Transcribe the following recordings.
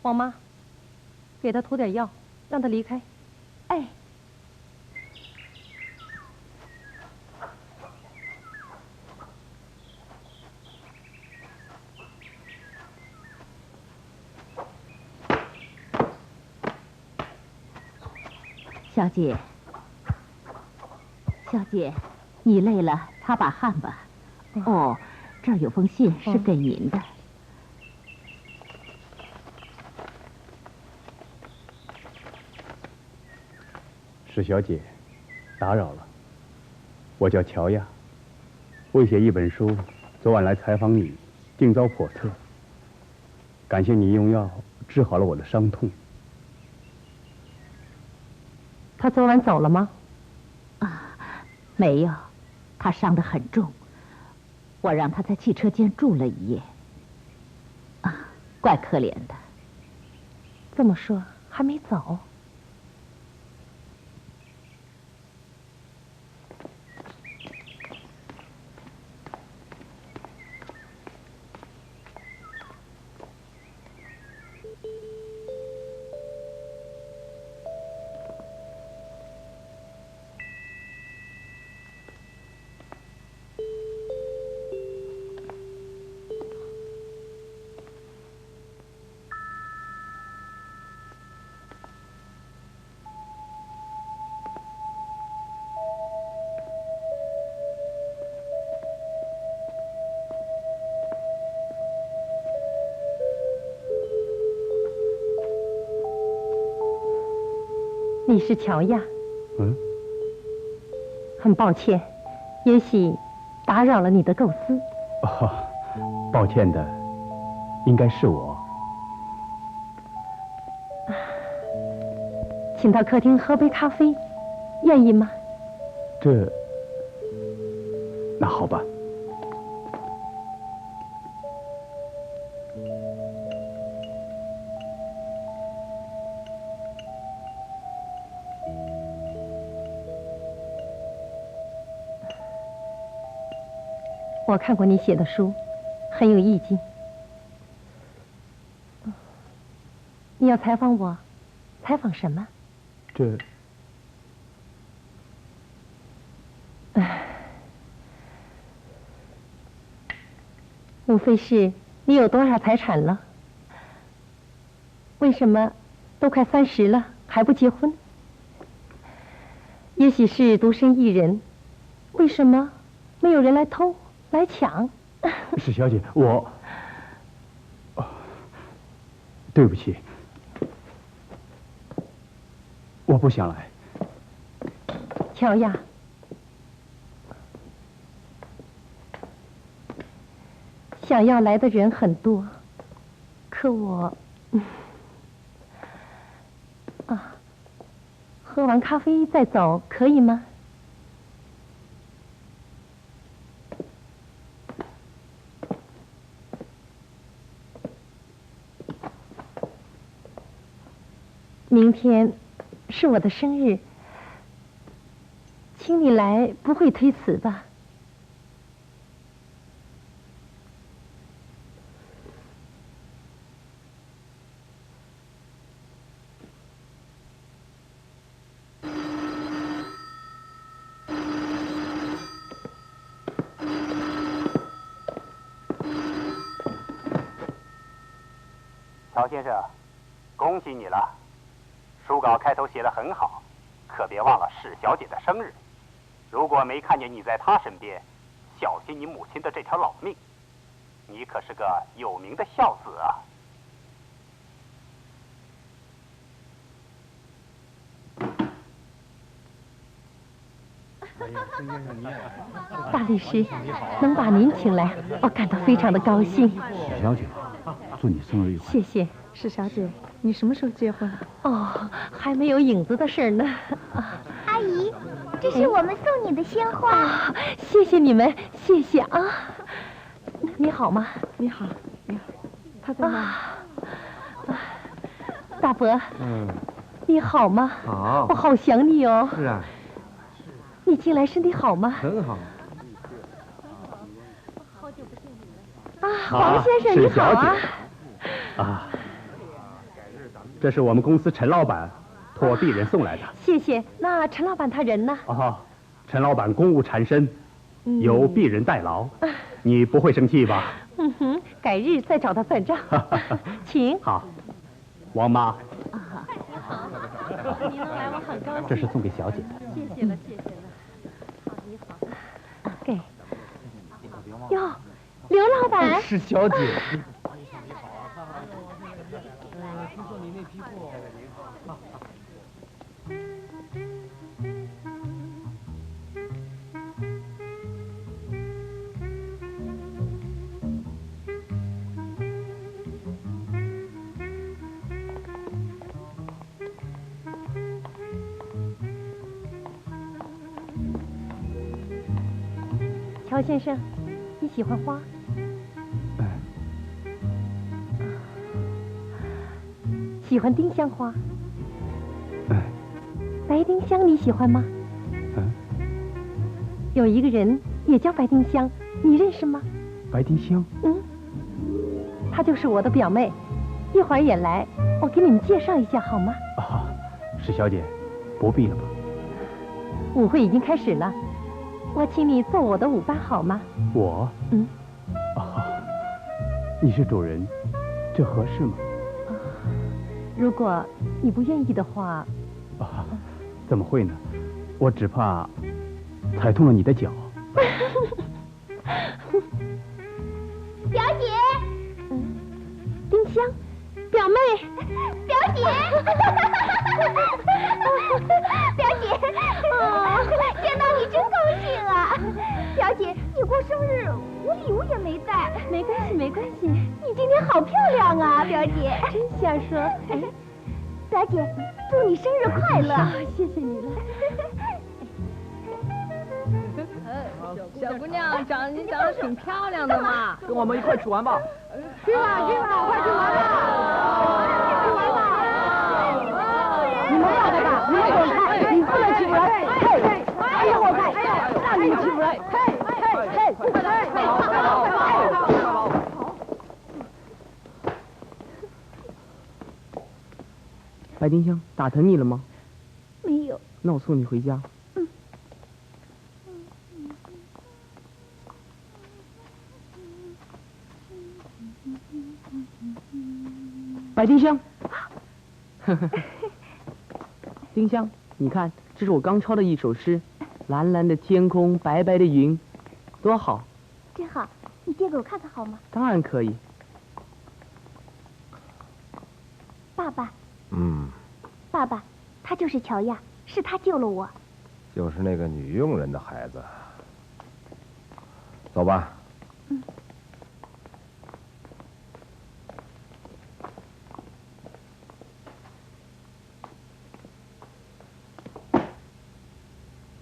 王妈，给他涂点药，让他离开。哎，小姐，小姐，你累了，擦把汗吧。哦，这儿有封信是给您的。史小姐，打扰了。我叫乔亚，为写一本书，昨晚来采访你，竟遭叵测。感谢你用药治好了我的伤痛。他昨晚走了吗？啊，没有，他伤得很重，我让他在汽车间住了一夜。啊，怪可怜的。这么说还没走？你是乔亚。嗯。很抱歉，也许打扰了你的构思。哦，抱歉的，应该是我。请到客厅喝杯咖啡，愿意吗？那好吧。我看过你写的书，很有意境。你要采访我，采访什么？无非是你有多少财产了？为什么都快30了还不结婚？也许是独身一人，为什么没有人来偷来抢？史小姐，对不起，我不想来。乔亚，想要来的人很多，可我，喝完咖啡再走可以吗？明天是我的生日，请你来不会推辞吧？乔先生，恭喜你了！书稿开头写得很好，可别忘了史小姐的生日。如果没看见你在她身边，小心你母亲的这条老命。你可是个有名的孝子啊！大律师，能把您请来，我感到非常的高兴。史小姐，祝你生日愉快。谢谢。史小姐，你什么时候结婚？哦，还没有影子的事呢。阿姨，这是我们送你的鲜花。谢谢你们，谢谢啊。你好吗？你好，你好。他在哪？大伯。你好吗？好。我好想你哦。是啊。你近来身体好吗？很好。黄先生你好啊。啊，这是我们公司陈老板托鄙人送来的。谢谢。那陈老板他人呢？哦，陈老板公务缠身，由鄙人代劳。你不会生气吧？改日再找他算账。请。好，王妈。您能来，我很高兴。这是送给小姐的。谢谢了，谢谢了。好，你好。给。哟，刘老板。是小姐。听说你那批货。乔先生，你喜欢花？喜欢丁香花。白丁香你喜欢吗？有一个人也叫白丁香，你认识吗？白丁香？她就是我的表妹，一会儿也来，我给你们介绍一下好吗？啊，史小姐，不必了吧？舞会已经开始了，我请你做我的舞伴好吗？我？你是主人，这合适吗？如果你不愿意的话，怎么会呢？我只怕踩痛了你的脚。表姐，丁香，表妹，表姐，表姐，见到你真高兴啊！表姐，你过生日，我礼物也没带。没关系，没关系。你今天好漂亮啊，表姐！真瞎说。表姐，祝你生日快乐！谢谢你了。小姑娘长得挺漂亮的嘛，跟我们一块去玩吧。去吧，快去玩吧！去玩吧！你们要的吧？你们滚开！你不能欺负人！嘿，哎呀，我看，让你们欺负人！白丁香，打疼你了吗？没有。那我送你回家。白丁香，丁香，你看，这是我刚抄的一首诗，蓝蓝的天空，白白的云，多好！真好，你借给我看看好吗？当然可以。爸爸。爸爸，他就是乔亚，是他救了我。就是那个女佣人的孩子。走吧。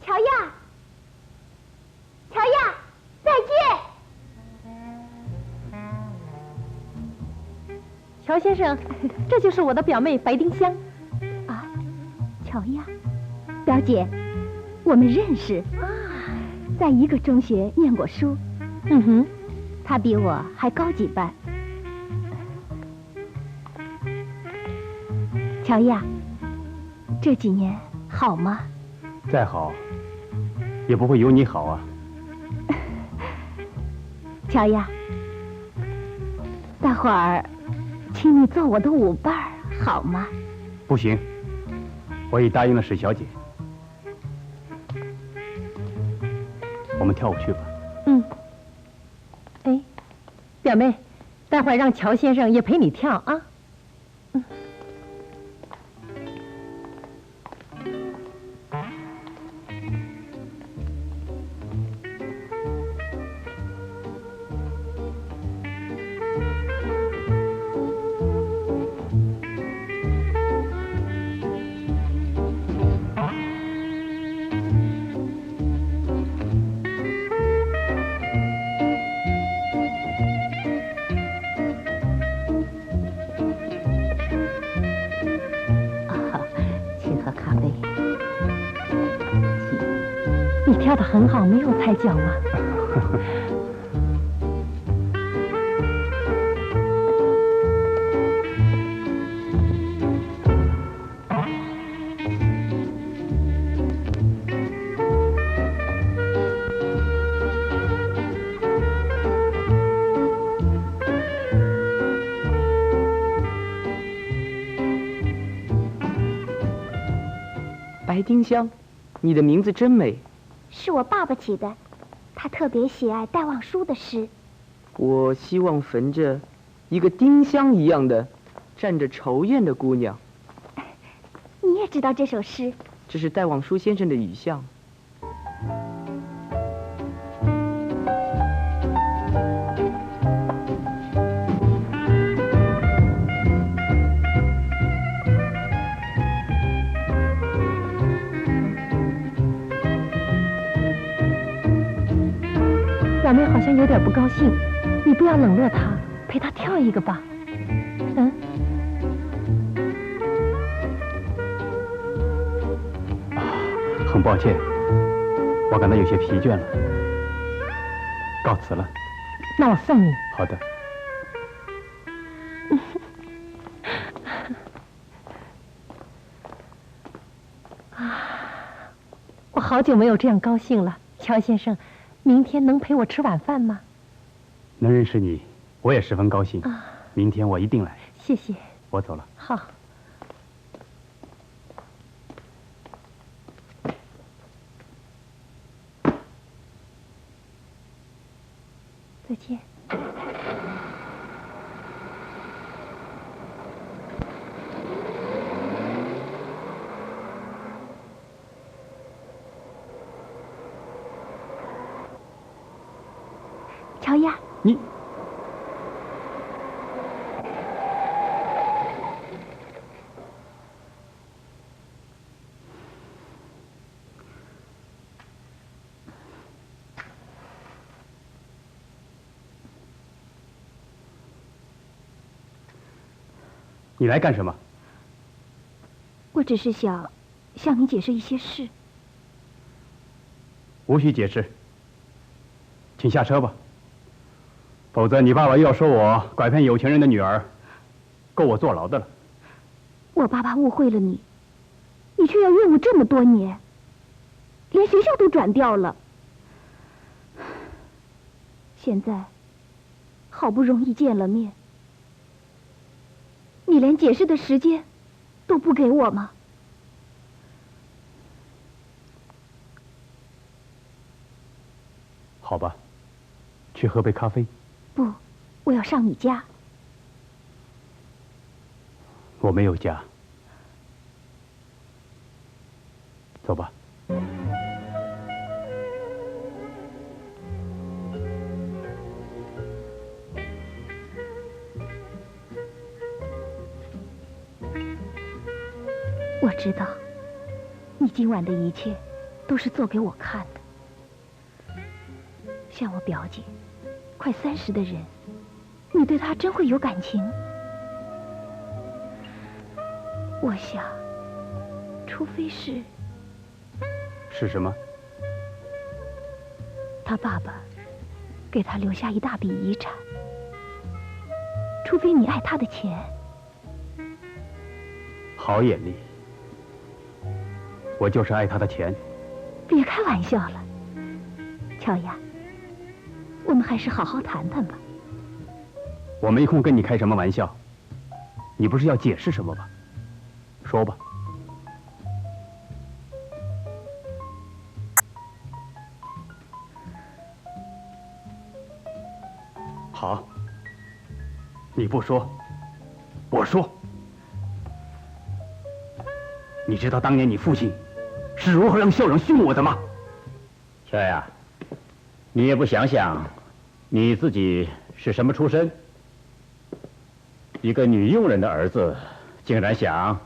乔亚，乔亚，再见。乔先生，这就是我的表妹白丁香。乔亚，表姐，我们认识啊，在一个中学念过书。她比我还高几班。乔亚，这几年好吗？再好，也不会有你好啊。乔亚，大伙儿请你做我的舞伴儿，好吗？不行，我已答应了史小姐。我们跳舞去吧。嗯。哎，表妹，待会儿让乔先生也陪你跳啊。嗯。跳得很好，没有踩脚嘛。白丁香，你的名字真美。是我爸爸起的，他特别喜爱戴望舒的诗。我希望逢着一个丁香一样的站着愁怨的姑娘。你也知道这首诗？这是戴望舒先生的语相。表妹好像有点不高兴，你不要冷落她，陪她跳一个吧。嗯。很抱歉，我感到有些疲倦了，告辞了。那我送你。好的。我好久没有这样高兴了，乔先生。明天能陪我吃晚饭吗？能认识你，我也十分高兴。明天我一定来。谢谢。我走了。好。再见。乔亚，你来干什么？我只是想向你解释一些事。无需解释，请下车吧。否则你爸爸又要说我拐骗有钱人的女儿，够我坐牢的了。我爸爸误会了你，你却要怨我这么多年，连学校都转掉了。现在好不容易见了面，你连解释的时间都不给我吗？好吧，去喝杯咖啡。不，我要上你家。我没有家。走吧。我知道，你今晚的一切都是做给我看的。像我表姐，快30的人，你对她真会有感情？我想，除非是什么？他爸爸给他留下一大笔遗产，除非你爱他的钱。好眼力，我就是爱他的钱。别开玩笑了，乔亚，我们还是好好谈谈吧。我没空跟你开什么玩笑。你不是要解释什么吧？说吧。好，你不说，我说。你知道当年你父亲是如何让校长训我的吗？乔雅，你也不想想，你自己是什么出身？一个女佣人的儿子，竟然想……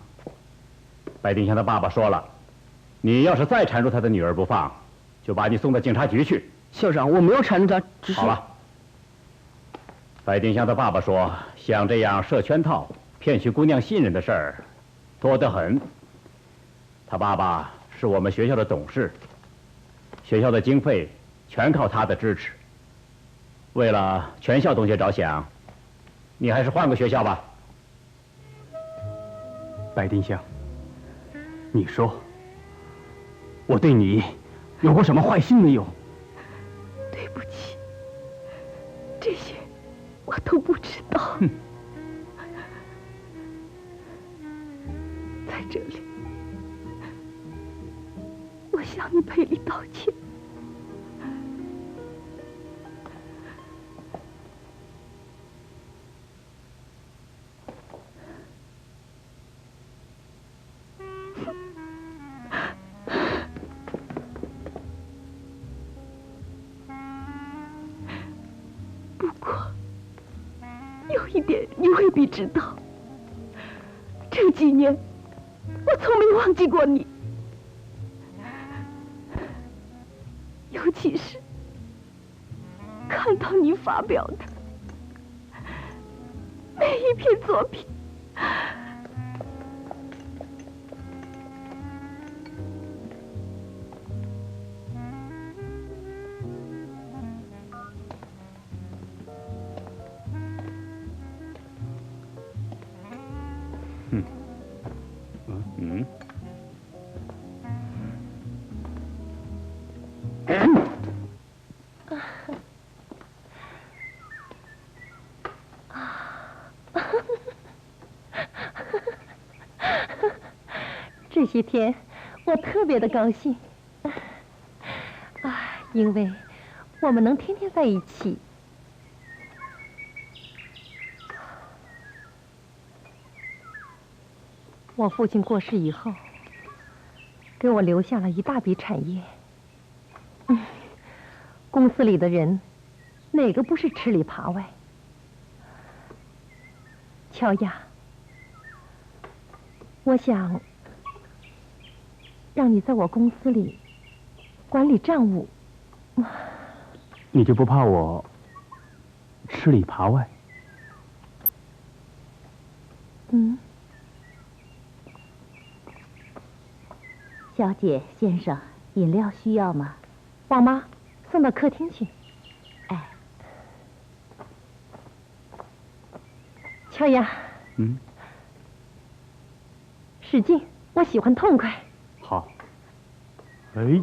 白丁香的爸爸说了，你要是再缠住他的女儿不放，就把你送到警察局去。校长，我没有缠住他，只是……好了。白丁香的爸爸说，像这样设圈套、骗取姑娘信任的事儿，多得很。他爸爸是我们学校的董事，学校的经费全靠他的支持。为了全校同学着想，你还是换个学校吧。白丁香，你说，我对你有过什么坏心没有？对不起，这些我都不知道。在这里，我向你赔礼道歉。不过，有一点你未必知道，这几年我从没忘记过你，尤其是看到你发表的每一篇作品。这些天我特别的高兴，因为我们能天天在一起。我父亲过世以后，给我留下了一大笔产业。公司里的人，哪个不是吃里扒外？乔雅，我想让你在我公司里管理账务。你就不怕我吃里扒外？小姐，先生，饮料需要吗？王妈，送到客厅去。哎，乔雅，使劲，我喜欢痛快。好。哎。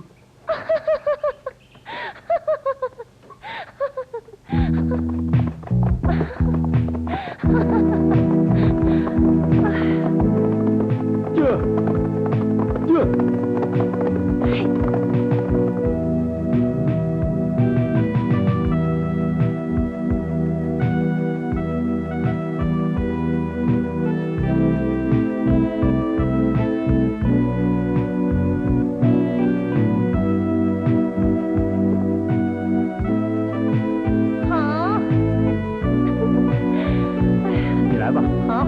好。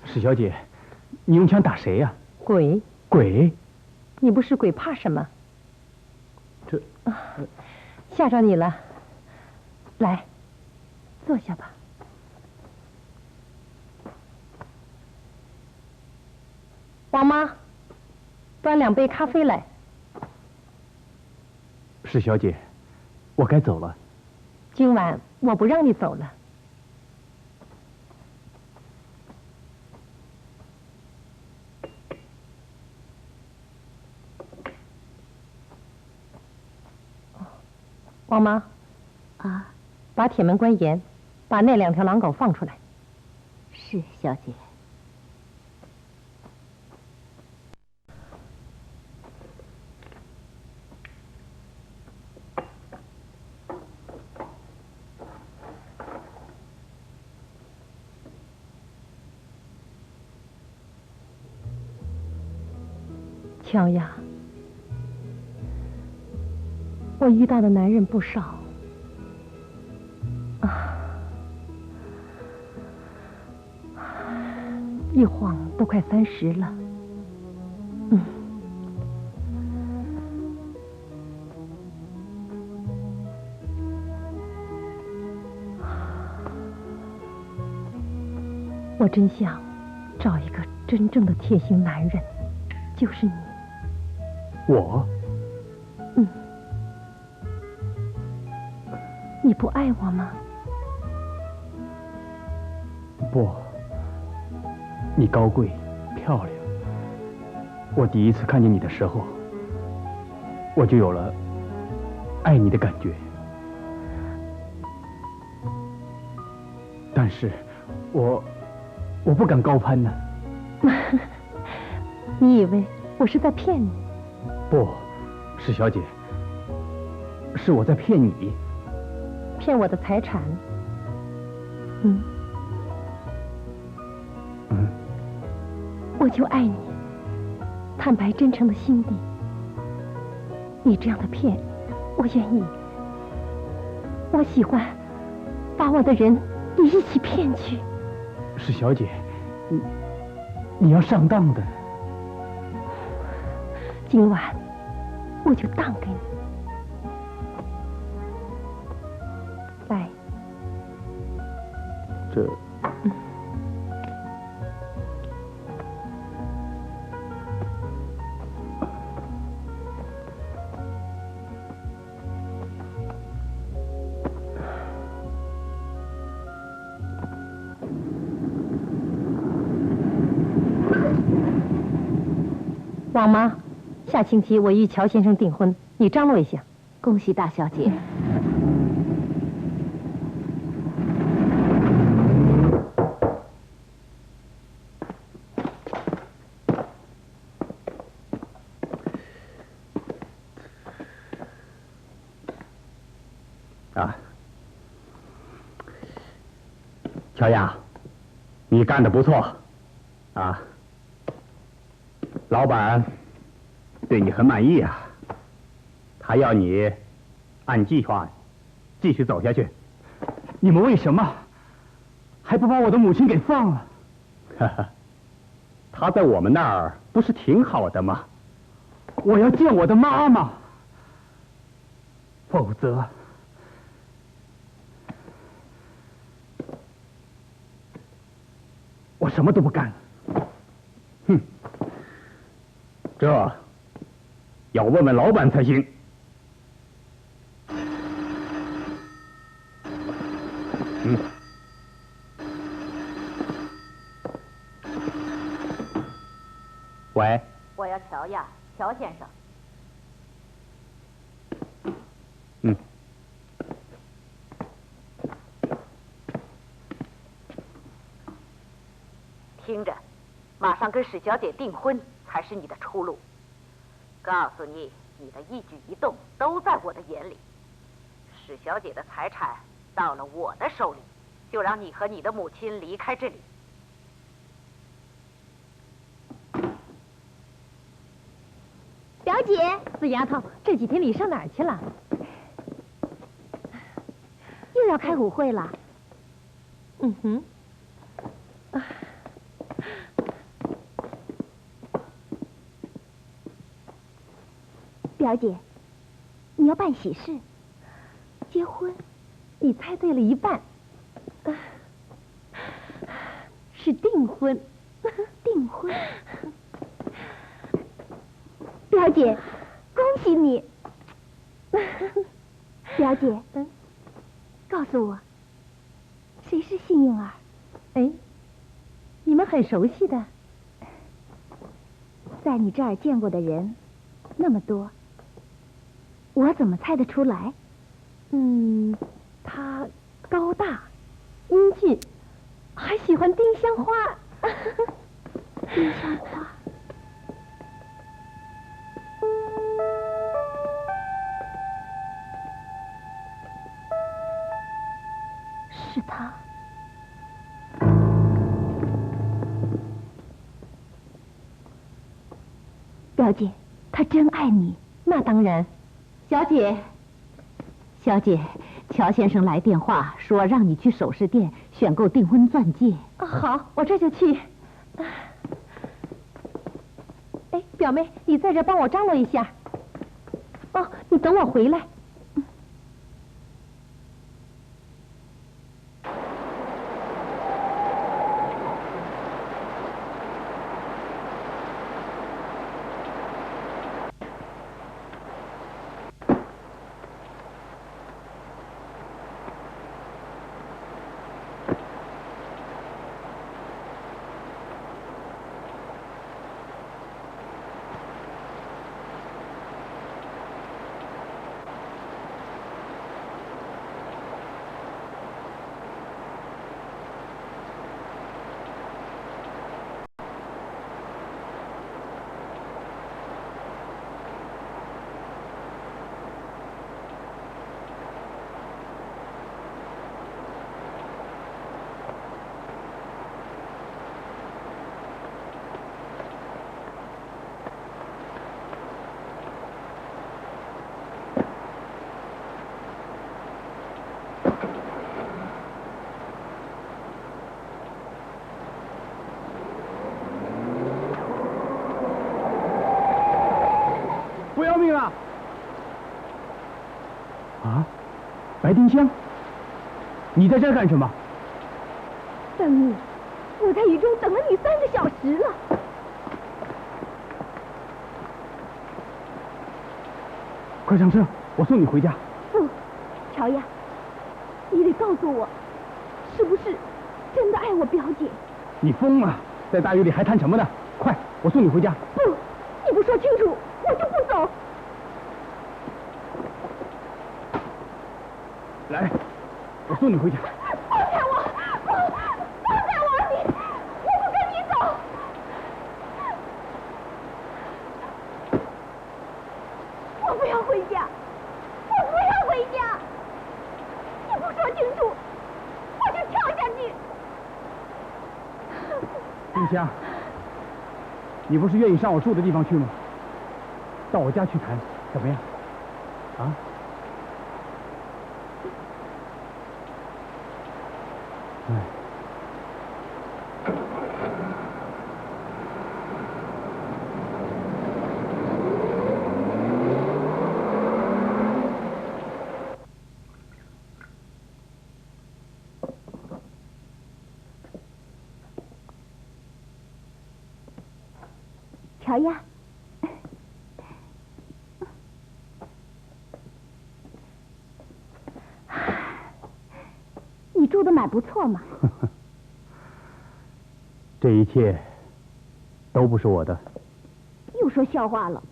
史小姐，你用枪打谁呀？鬼。鬼？你不是鬼，怕什么？这吓着你了。来，坐下吧。王妈，端2杯咖啡来。史小姐，我该走了。今晚我不让你走了。王妈，啊，把铁门关严，把那2条狼狗放出来。是小姐。乔呀，我遇到的男人不少啊，一晃都快30了。我真想找一个真正的贴心男人，就是你。我？你不爱我吗？不，你高贵漂亮。我第一次看见你的时候，我就有了爱你的感觉。但是我不敢高攀呢。你以为我是在骗你？不，史小姐，是我在骗你。骗我的财产。我就爱你，坦白真诚的心底。你这样的骗，我愿意。我喜欢把我的人也一起骗去。史小姐，你要上当的。今晚我就当给你。来，这。王妈，下星期我与乔先生订婚，你张罗一下。恭喜大小姐。啊，乔亚，你干得不错，啊，老板对你很满意啊，他要你按计划继续走下去。你们为什么还不把我的母亲给放了？哈哈，她在我们那儿不是挺好的吗？我要见我的妈妈，否则。我什么都不干了。哼，这要问问老板才行。喂。我要乔呀，乔先生。听着，马上跟史小姐订婚才是你的出路。告诉你，你的一举一动都在我的眼里。史小姐的财产到了我的手里，就让你和你的母亲离开这里。表姐，死丫头，这几天你上哪儿去了？又要开舞会了。嗯哼。表姐，你要办喜事，结婚，你猜对了一半，是订婚。订婚。表姐，恭喜你！表姐，告诉我，谁是幸运儿？哎，你们很熟悉的。在你这儿见过的人那么多，我怎么猜得出来？他高大、英俊，还喜欢丁香花。丁香花。是他。表姐，他真爱你。那当然。小姐，乔先生来电话说让你去首饰店选购订婚钻戒。好，我这就去。哎，表妹，你在这帮我张罗一下。哦，你等我回来。不要命了！啊，白丁香，你在这儿干什么？等你，我在雨中等了你3个小时了。快上车，我送你回家。不，乔亚，你得告诉我，是不是真的爱我表姐？你疯了，在大雨里还谈什么呢？快，我送你回家。不，你不说清楚，我就不走。来，我送你回家。放开我！放开我！我不跟你走。我不要回家，我不要回家。你不说清楚，我就跳下去。丁香，你不是愿意上我住的地方去吗？到我家去谈，怎么样？啊？哎。乔亚，你住的蛮不错嘛。这一切都不是我的。又说笑话了。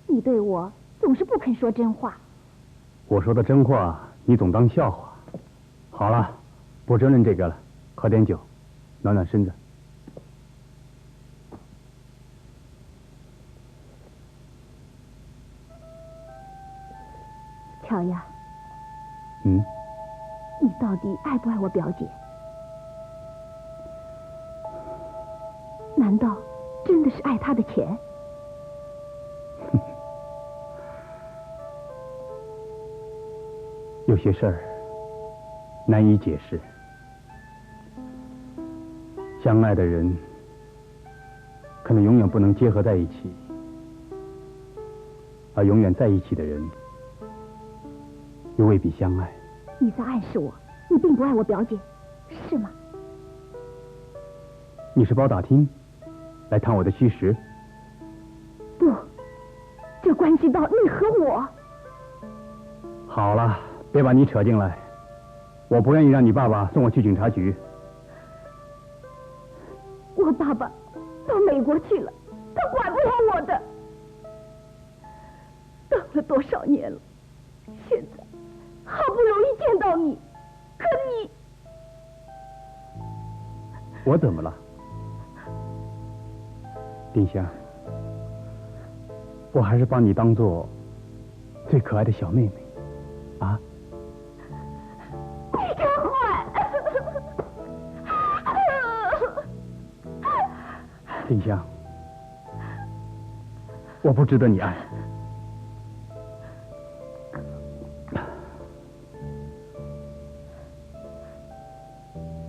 你对我总是不肯说真话。我说的真话，你总当笑话。好了，不争论这个了，喝点酒，暖暖身子。乔亚，你到底爱不爱我表姐？难道真的是爱她的钱？有些事儿难以解释。相爱的人可能永远不能结合在一起，而永远在一起的人，又未必相爱。你在暗示我，你并不爱我表姐，是吗？你是包打听，来探我的虚实？不，这关系到你和我。好了，别把你扯进来，我不愿意让你爸爸送我去警察局。我爸爸到美国去了，他管不了我的。等了多少年了，现在好不容易见到你，可你……我怎么了？丁香，我还是把你当做最可爱的小妹妹，啊？你真坏！丁香，我不值得你爱。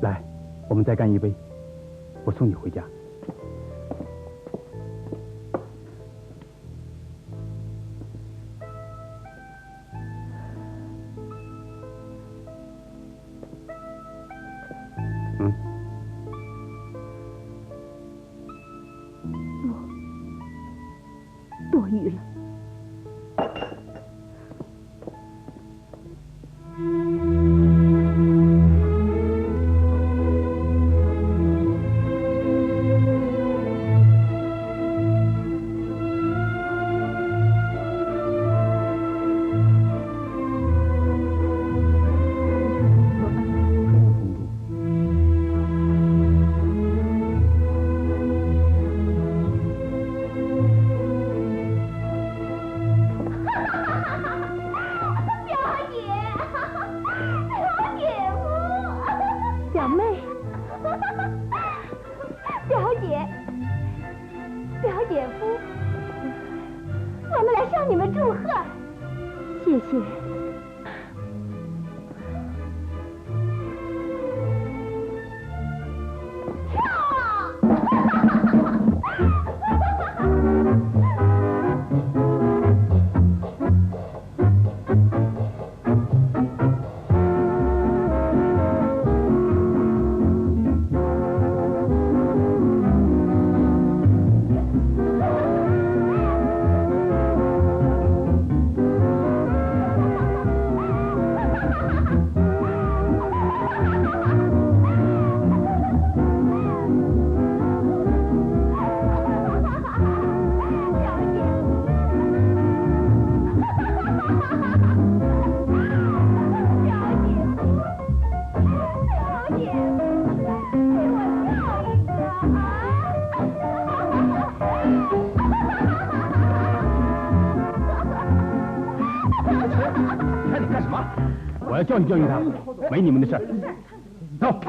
来，我们再干一杯，我送你回家。多余了。教训教训他，没你们的事儿。走，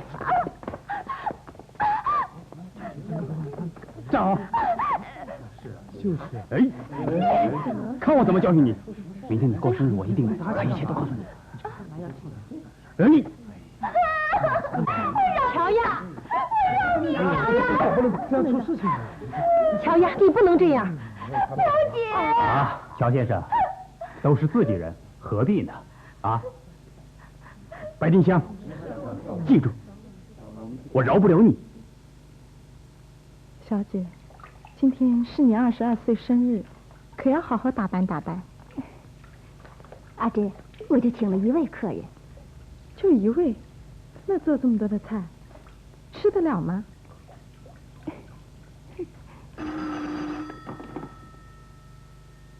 站好。就是。哎，看我怎么教训你！明天你过生日，我一定把一切都告诉你。哎，乔亚，我让你乔亚，不能这样出事情。乔亚，你不能这样。表姐。啊，乔先生，都是自己人，何必呢？啊。白丁香，记住，我饶不了你。小姐，今天是你22岁生日，可要好好打扮打扮。阿珍，我就请了1位客人。就1位？那做这么多的菜，吃得了吗？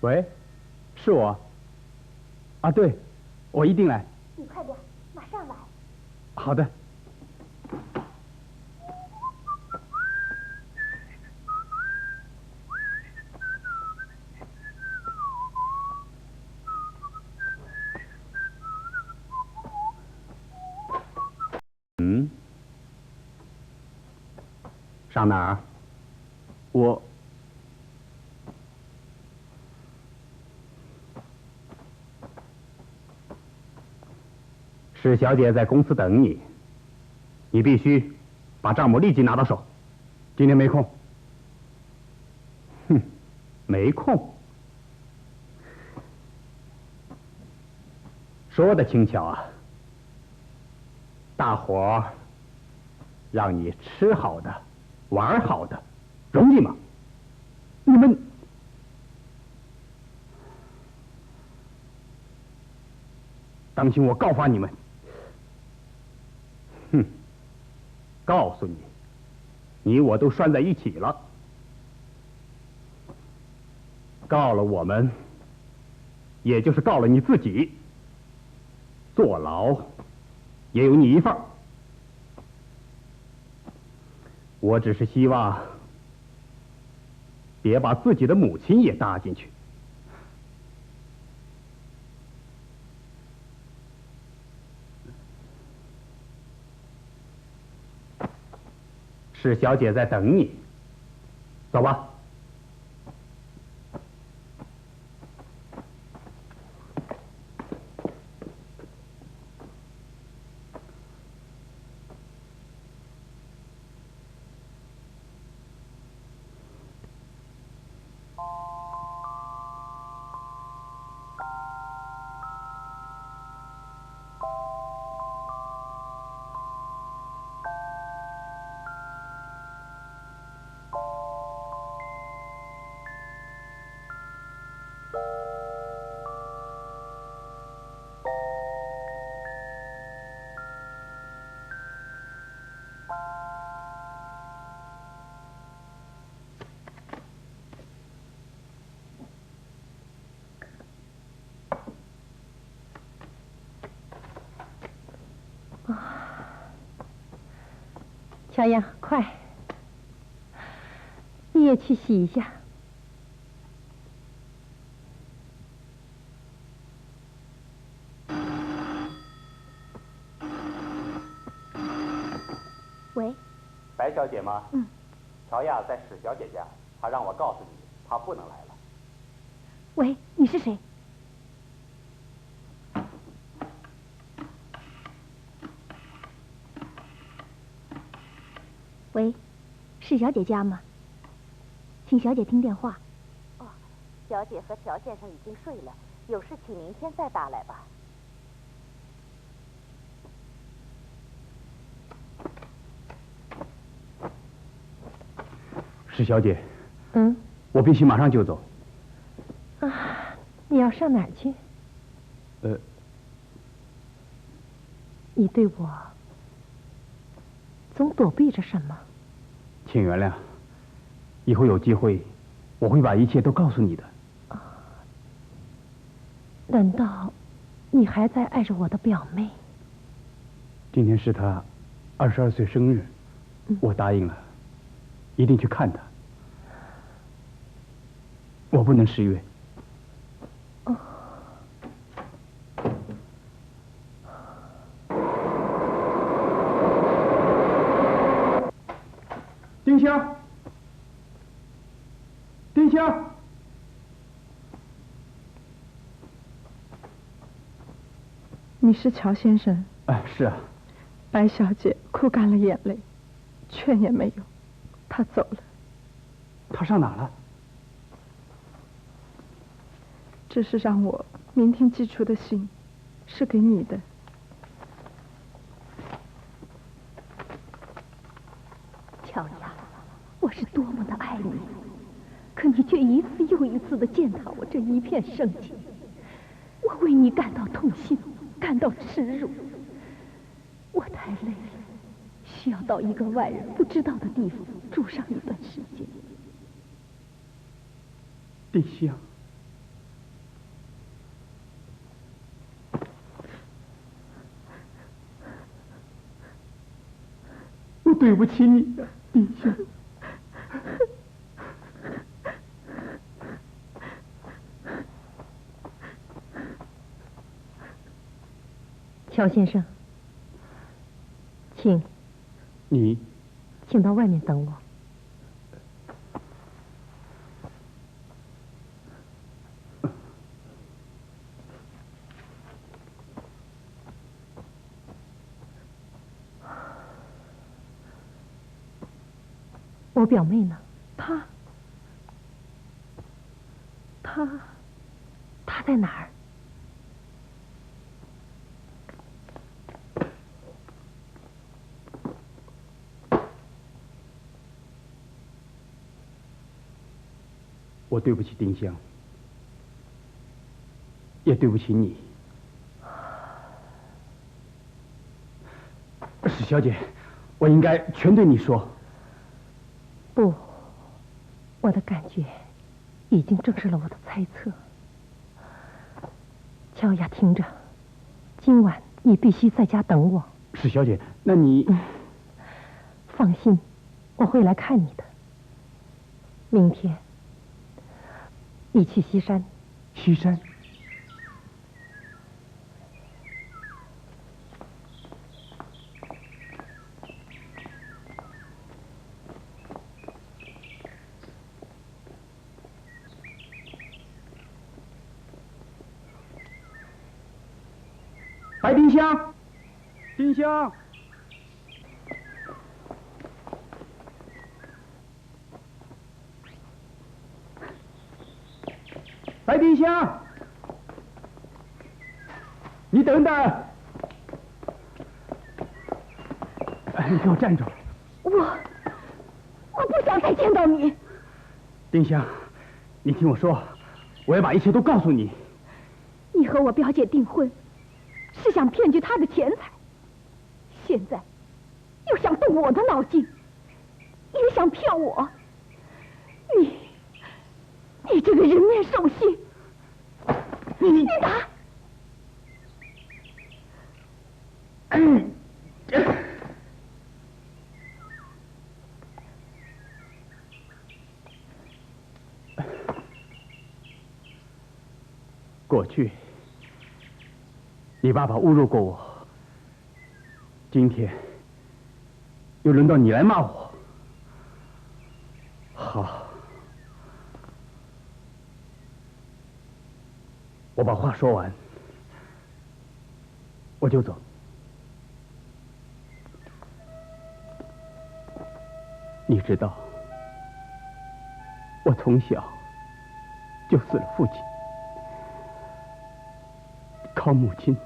喂，是我。啊，对，我一定来。你快点。马上来。好的。上哪儿？我。史小姐在公司等你，你必须把账目立即拿到手。今天没空。哼，没空。说的轻巧啊。大伙儿让你吃好的，玩好的，容易吗？你们当心我告发你们！哼，告诉你，你我都拴在一起了，告了我们，也就是告了你自己，坐牢也有你一份儿。我只是希望别把自己的母亲也搭进去。史小姐在等你，走吧。小样，快，你也去洗一下。喂，白小姐吗？嗯。乔亚在史小姐家，她让我告诉你，她不能来了。喂，你是谁？喂，是小姐家吗？请小姐听电话。哦，小姐和乔先生已经睡了，有事请明天再打来吧。史小姐。嗯。我必须马上就走。啊，你要上哪儿去？你对我总躲避着什么？请原谅，以后有机会，我会把一切都告诉你的。难道你还在爱着我的表妹？今天是她22岁生日，我答应了，一定去看她。我不能失约。哦。丁香，丁香。你是乔先生？哎，是啊。白小姐哭干了眼泪，劝也没有，她走了。她上哪了？这是让我明天寄出的信，是给你的。乔亚，我是多么的爱你，可你却一次又一次的践踏我这一片圣洁，我为你感到痛心，感到耻辱。我太累了，需要到一个外人不知道的地方住上一段时间。丁香。我对不起你呀，丁香。乔先生，请。你。请到外面等我。我表妹呢？她在哪儿？我对不起丁香，也对不起你。史小姐，我应该全对你说。不，我的感觉已经证实了我的猜测。乔雅，听着，今晚你必须在家等我。史小姐，那你……放心，我会来看你的。明天，你去西山。西山。白丁香，丁香。白丁香，你等等！你给我站住！我不想再见到你。丁香，你听我说，我要把一切都告诉你。你和我表姐订婚，是想骗取她的钱财，现在又想动我的脑筋，也想骗我。你这个人面兽心！你打！过去，你爸爸侮辱过我，今天又轮到你来骂我。好。我把话说完，我就走。你知道，我从小就死了父亲，靠母亲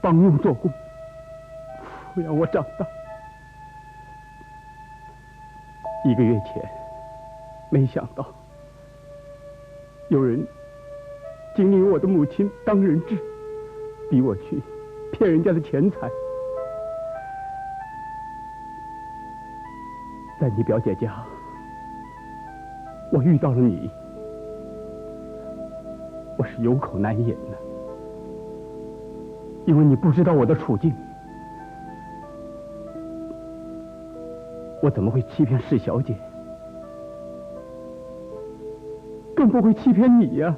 帮佣做工，抚养我长大。1个月前，没想到有人经历我的母亲当人质，逼我去骗人家的钱财。在你表姐家，我遇到了你，我是有口难言的，因为你不知道我的处境。我怎么会欺骗史小姐？更不会欺骗你呀！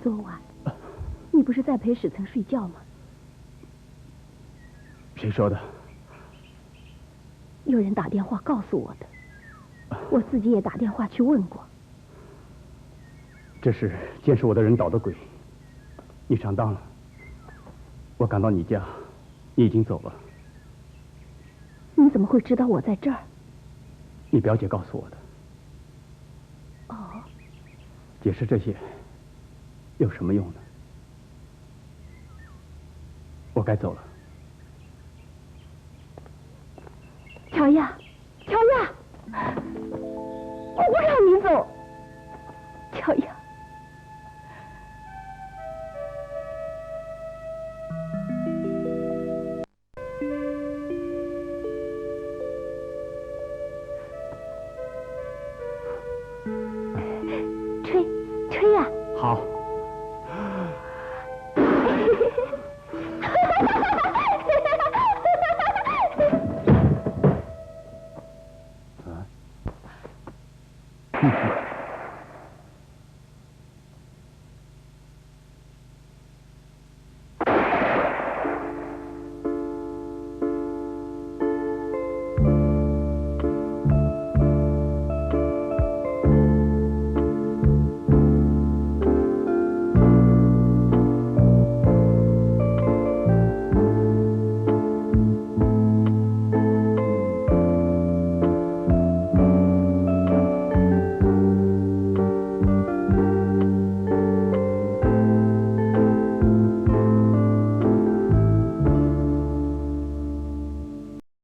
昨晚，你不是在陪史岑睡觉吗？谁说的？有人打电话告诉我的，我自己也打电话去问过。这是监视我的人捣的鬼，你上当了。我赶到你家，你已经走了。你怎么会知道我在这儿？你表姐告诉我的。哦。解释这些有什么用呢？我该走了。乔亚，乔亚，我不让你走，乔亚。吹呀！好。